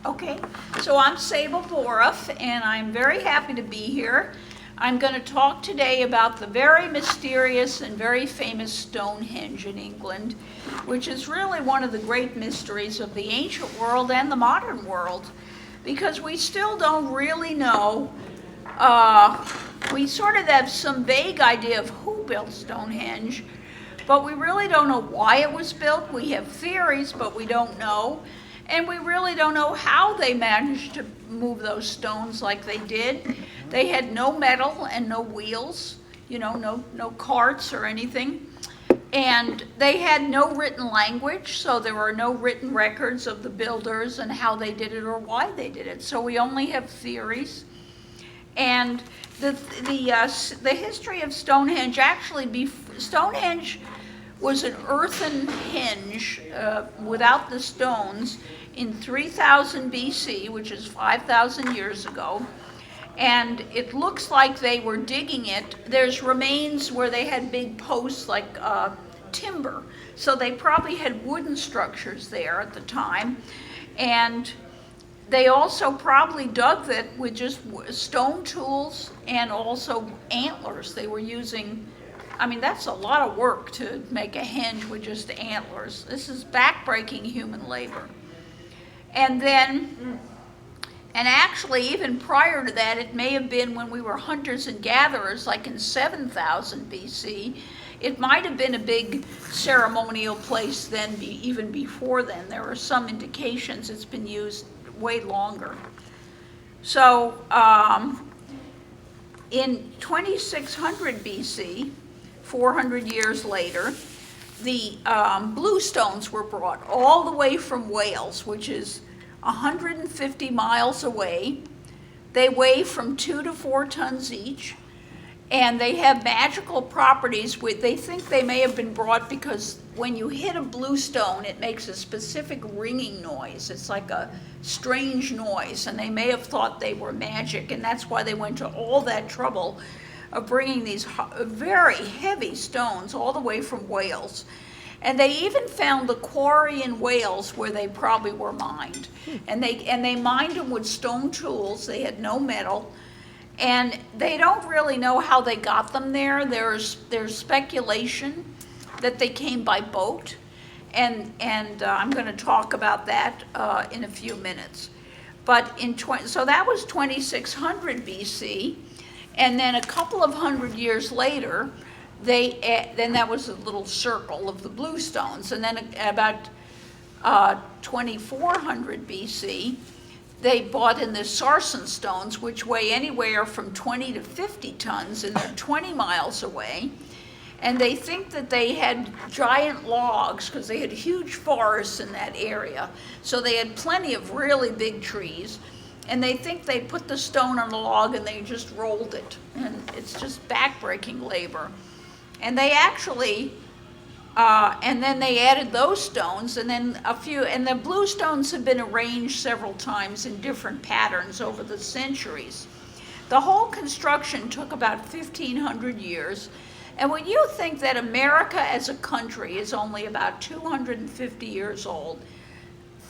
Okay, so I'm Sable Boroff, and I'm very happy to be here. I'm going to talk today about the very mysterious and very famous Stonehenge in England, which is really one of the great mysteries of the ancient world and the modern world, because we still don't really know. We sort of have some vague idea of who built Stonehenge, but we really don't know why it was built. We have theories, but we don't know. And we really don't know how they managed to move those stones like they did. They had no metal and no wheels, no carts or anything. And they had no written language, so there were no written records of the builders and how they did it or why they did it. So we only have theories. And the history of Stonehenge, Stonehenge was an earthen henge without the stones in 3000 BC, which is 5,000 years ago. And it looks like they were digging it. There's remains where they had big posts like timber. So they probably had wooden structures there at the time. And they also probably dug that with just stone tools and also antlers. They were using, that's a lot of work to make a henge with just antlers. This is backbreaking human labor. And actually, even prior to that, it may have been when we were hunters and gatherers, like in 7000 BC. It might have been a big ceremonial place then, even before then. There are some indications it's been used way longer. So in 2600 BC, 400 years later, the blue stones were brought all the way from Wales, which is 150 miles away. They weigh from 2 to 4 tons each, and they have magical properties. They think they may have been brought because when you hit a blue stone, it makes a specific ringing noise. It's like a strange noise, and they may have thought they were magic, and that's why they went to all that trouble of bringing these very heavy stones all the way from Wales. And they even found the quarry in Wales where they probably were mined. And they mined them with stone tools. They had no metal. And they don't really know how they got them there. There's speculation that they came by boat. And I'm going to talk about that in a few minutes. But so that was 2600 BC. And then a couple of hundred years later, then that was a little circle of the blue stones. And then about 2400 BC, they brought in the sarsen stones, which weigh anywhere from 20 to 50 tons, and they're 20 miles away. And they think that they had giant logs because they had huge forests in that area. So they had plenty of really big trees. And they think they put the stone on the log and they just rolled it. And it's just backbreaking labor. And they actually, and then they added those stones, and then and the blue stones have been arranged several times in different patterns over the centuries. The whole construction took about 1,500 years. And when you think that America as a country is only about 250 years old,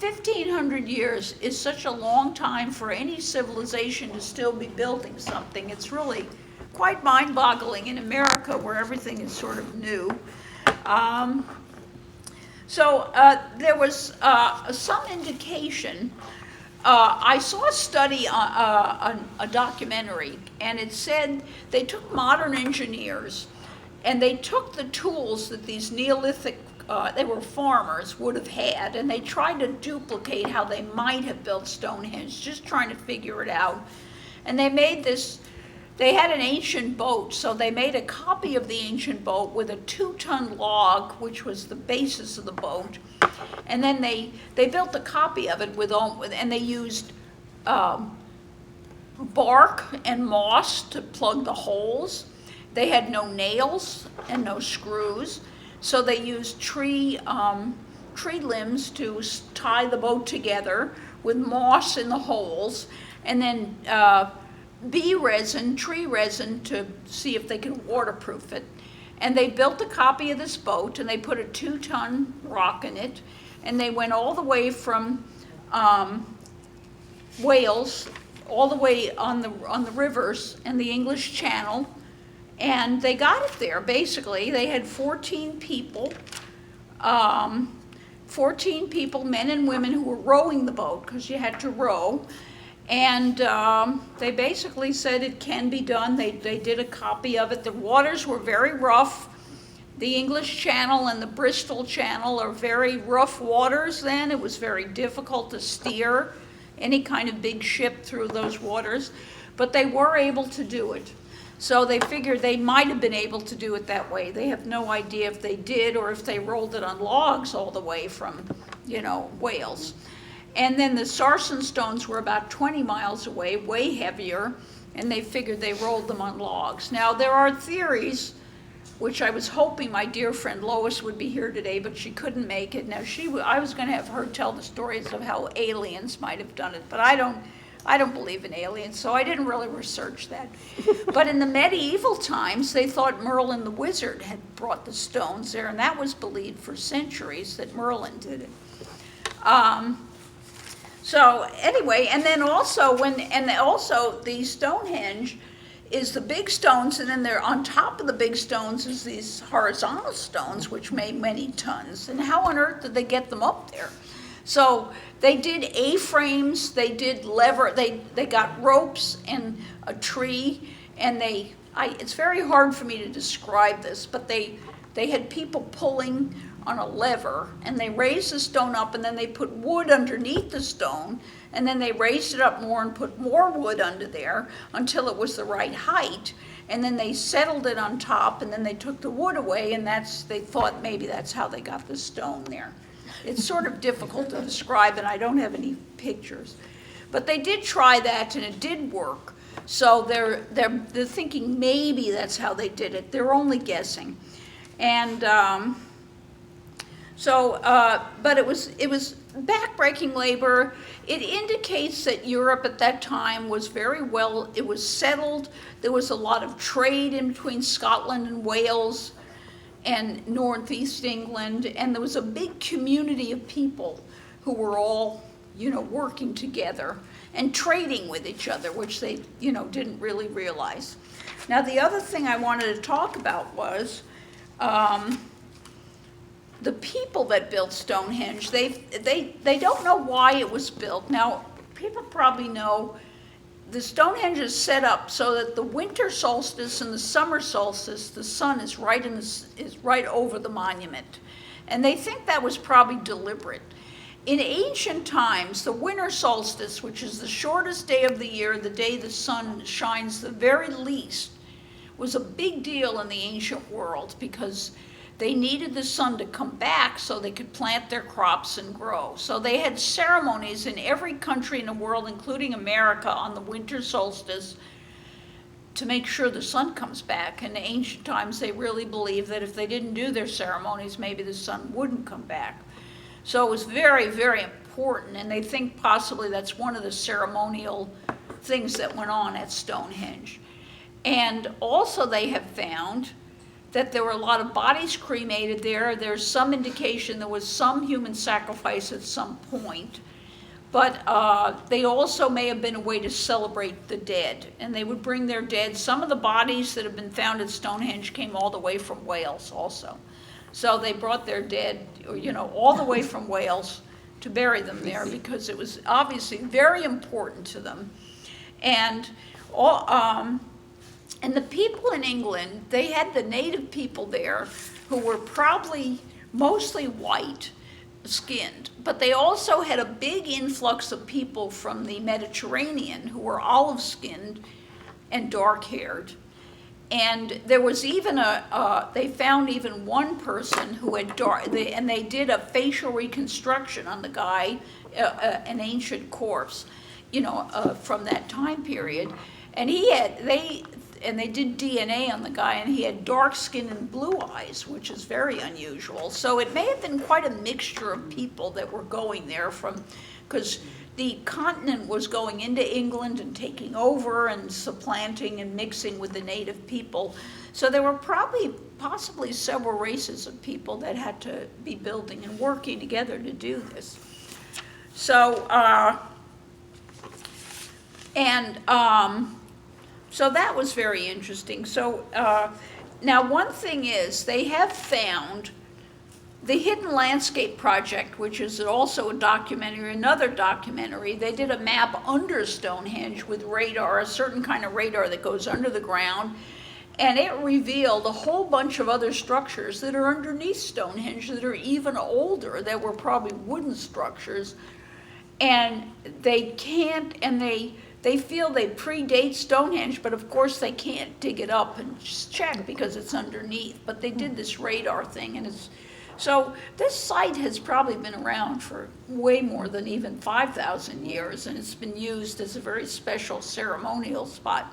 1,500 years is such a long time for any civilization to still be building something. It's really quite mind-boggling in America, where everything is sort of new. So there was some indication. I saw a study, a documentary, and it said they took modern engineers and they took the tools that these Neolithic they were farmers would have had, and they tried to duplicate how they might have built Stonehenge, just trying to figure it out. And they made this, they had an ancient boat, so they made a copy of the ancient boat with a 2-ton log, which was the basis of the boat. And then they built a copy of it and they used bark and moss to plug the holes. They had no nails and no screws. So they used tree limbs to tie the boat together with moss in the holes, and then tree resin to see if they could waterproof it. And they built a copy of this boat, and they put a 2-ton rock in it, and they went all the way from Wales, all the way on the rivers and the English Channel, and they got it there, basically. They had 14 people, 14 people, men and women, who were rowing the boat, because you had to row. And they basically said it can be done. They did a copy of it. The waters were very rough. The English Channel and the Bristol Channel are very rough waters then. It was very difficult to steer any kind of big ship through those waters, but they were able to do it. So they figured they might have been able to do it that way. They have no idea if they did or if they rolled it on logs all the way from, Wales. And then the sarsen stones were about 20 miles away, way heavier, and they figured they rolled them on logs. Now, there are theories, which I was hoping my dear friend Lois would be here today, but she couldn't make it. Now, I was going to have her tell the stories of how aliens might have done it, but I don't believe in aliens, so I didn't really research that. But in the medieval times, they thought Merlin the wizard had brought the stones there, and that was believed for centuries that Merlin did it. So anyway, and then also the Stonehenge is the big stones, and then they're on top of the big stones is these horizontal stones, which weigh many tons. And how on earth did they get them up there? So they did A-frames, they did lever, they got ropes and a tree, and it's very hard for me to describe this, but they had people pulling on a lever, and they raised the stone up, and then they put wood underneath the stone, and then they raised it up more and put more wood under there until it was the right height, and then they settled it on top, and then they took the wood away, and they thought maybe that's how they got the stone there. It's sort of difficult to describe, and I don't have any pictures. But they did try that, and it did work. So they're thinking maybe that's how they did it. They're only guessing. And but it was backbreaking labor. It indicates that Europe at that time was it was settled. There was a lot of trade in between Scotland and Wales and northeast England, and there was a big community of people who were all, working together and trading with each other, which they, didn't really realize. Now, the other thing I wanted to talk about was the people that built Stonehenge. They don't know why it was built. Now, people probably know the Stonehenge is set up so that the winter solstice and the summer solstice, the sun is right over the monument. And they think that was probably deliberate. In ancient times, the winter solstice, which is the shortest day of the year, the day the sun shines the very least, was a big deal in the ancient world because they needed the sun to come back so they could plant their crops and grow. So they had ceremonies in every country in the world, including America, on the winter solstice to make sure the sun comes back. In ancient times, they really believed that if they didn't do their ceremonies, maybe the sun wouldn't come back. So it was very, very important, and they think possibly that's one of the ceremonial things that went on at Stonehenge. And also they have found that there were a lot of bodies cremated there. There's some indication there was some human sacrifice at some point, but they also may have been a way to celebrate the dead, and they would bring their dead. Some of the bodies that have been found at Stonehenge came all the way from Wales also. So they brought their dead, all the way from Wales to bury them there because it was obviously very important to them. And the people in England, they had the native people there who were probably mostly white-skinned, but they also had a big influx of people from the Mediterranean who were olive-skinned and dark-haired. And there was even they found even one person who had and they did a facial reconstruction on the guy, an ancient corpse, from that time period. And they did DNA on the guy, and he had dark skin and blue eyes, which is very unusual. So it may have been quite a mixture of people that were going there because the continent was going into England and taking over and supplanting and mixing with the native people. So there were possibly several races of people that had to be building and working together to do this. So And so that was very interesting. So now one thing is, they have found the Hidden Landscape Project, which is also a documentary, another documentary. They did a map under Stonehenge with radar, a certain kind of radar that goes under the ground, and it revealed a whole bunch of other structures that are underneath Stonehenge that are even older, that were probably wooden structures. And they can't, and they feel they predate Stonehenge, but of course they can't dig it up and just check because it's underneath. But they did this radar thing, and so this site has probably been around for way more than even 5,000 years, and it's been used as a very special ceremonial spot.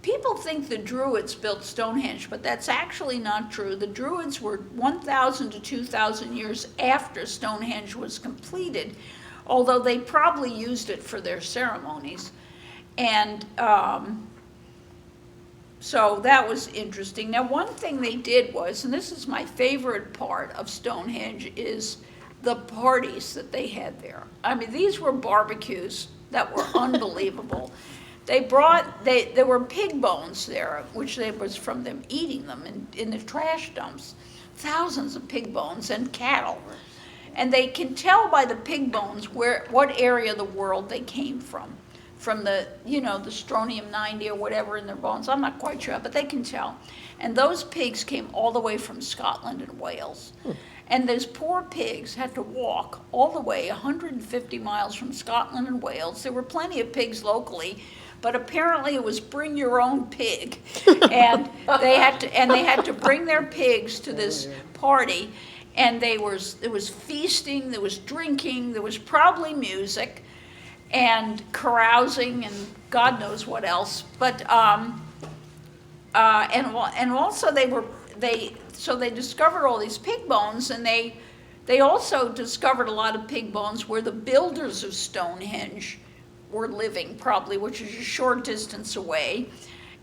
People think the Druids built Stonehenge, but that's actually not true. The Druids were 1,000 to 2,000 years after Stonehenge was completed, although they probably used it for their ceremonies. And so that was interesting. Now, one thing they did was, and this is my favorite part of Stonehenge, is the parties that they had there. I mean, these were barbecues that were unbelievable. There were pig bones there, which was from them eating them in the trash dumps. Thousands of pig bones and cattle. And they can tell by the pig bones what area of the world they came from the, the strontium 90 or whatever in their bones. I'm not quite sure, but they can tell. And those pigs came all the way from Scotland and Wales. And those poor pigs had to walk all the way 150 miles from Scotland and Wales. There were plenty of pigs locally, but apparently it was bring your own pig. And they had to bring their pigs to this party. And there was feasting, there was drinking, there was probably music, and carousing, and God knows what else. But and also they discovered all these pig bones, and they also discovered a lot of pig bones where the builders of Stonehenge were living, probably, which is a short distance away.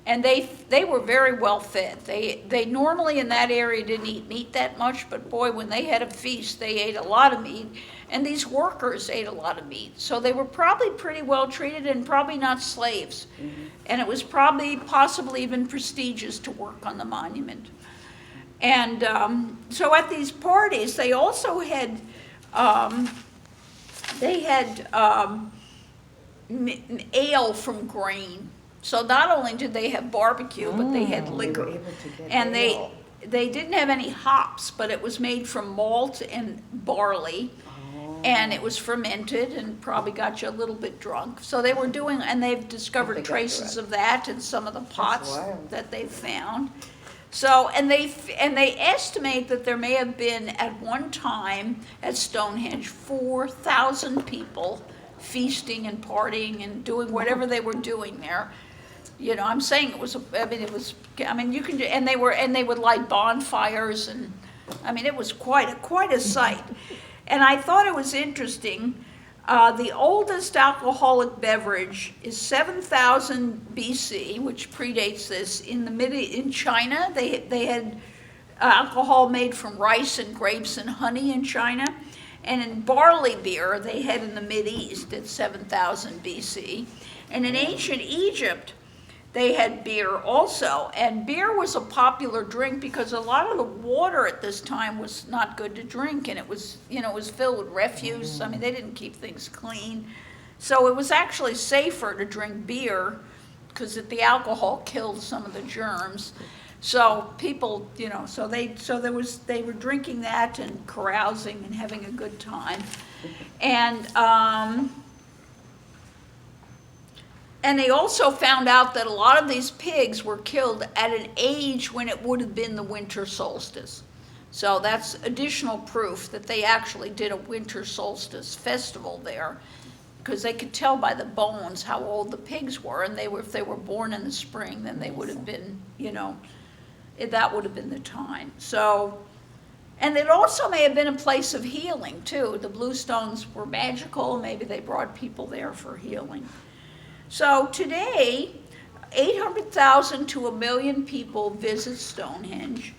And they were very well fed. They normally in that area didn't eat meat that much, but boy, when they had a feast, they ate a lot of meat. And these workers ate a lot of meat. So they were probably pretty well treated and probably not slaves. Mm-hmm. And it was possibly even prestigious to work on the monument. And so at these parties, they also had, ale from grain. So not only did they have barbecue, but they had liquor. They were able to get and ale. they didn't have any hops, but it was made from malt and barley. And it was fermented and probably got you a little bit drunk. So they were doing, and they've discovered traces of that in some of the pots that they've found. So, and they estimate that there may have been at one time at Stonehenge 4,000 people feasting and partying and doing whatever they were doing there. I'm saying you can, and they would light bonfires, and it was quite a sight. And I thought it was interesting. The oldest alcoholic beverage is 7,000 BC, which predates this. In China, they had alcohol made from rice and grapes and honey in China. And in barley beer, they had in the Mideast at 7,000 BC. And in ancient Egypt, they had beer also. And beer was a popular drink because a lot of the water at this time was not good to drink. And it was filled with refuse. They didn't keep things clean. So it was actually safer to drink beer because the alcohol killed some of the germs. So people, they were drinking that and carousing and having a good time. And they also found out that a lot of these pigs were killed at an age when it would have been the winter solstice. So that's additional proof that they actually did a winter solstice festival there, because they could tell by the bones how old the pigs were, and if they were born in the spring, then they would have been, that would have been the time. So, and it also may have been a place of healing too. The bluestones were magical. Maybe they brought people there for healing. So today, 800,000 to 1 million people visit Stonehenge,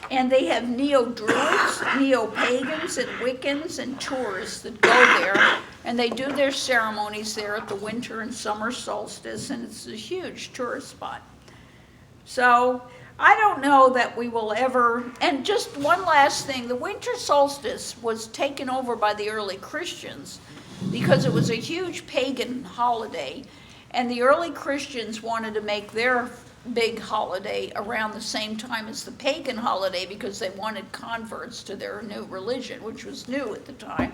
and they have neo-Druids, neo-Pagans, and Wiccans, and tourists that go there, And they do their ceremonies there at the winter and summer solstice, and it's a huge tourist spot. So I don't know that we will ever, and just one last thing, the winter solstice was taken over by the early Christians because it was a huge pagan holiday, and the early Christians wanted to make their big holiday around the same time as the pagan holiday because they wanted converts to their new religion, which was new at the time.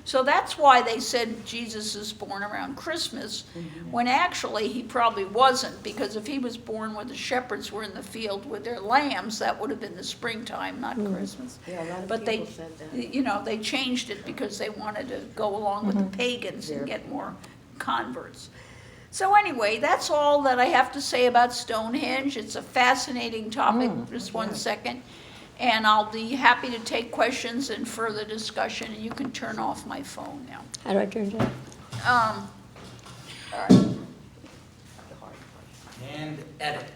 So that's why they said Jesus is born around Christmas, when actually he probably wasn't, because if he was born when the shepherds were in the field with their lambs, that would have been the springtime, not Christmas. Yeah, a lot of But people said that. you know, they changed it because they wanted to go along with the pagans and get more converts. So anyway, that's all that I have to say about Stonehenge. It's a fascinating topic, just one second. And I'll be happy to take questions and further discussion, and you can turn off my phone now. How do I turn it off? All right. And edit.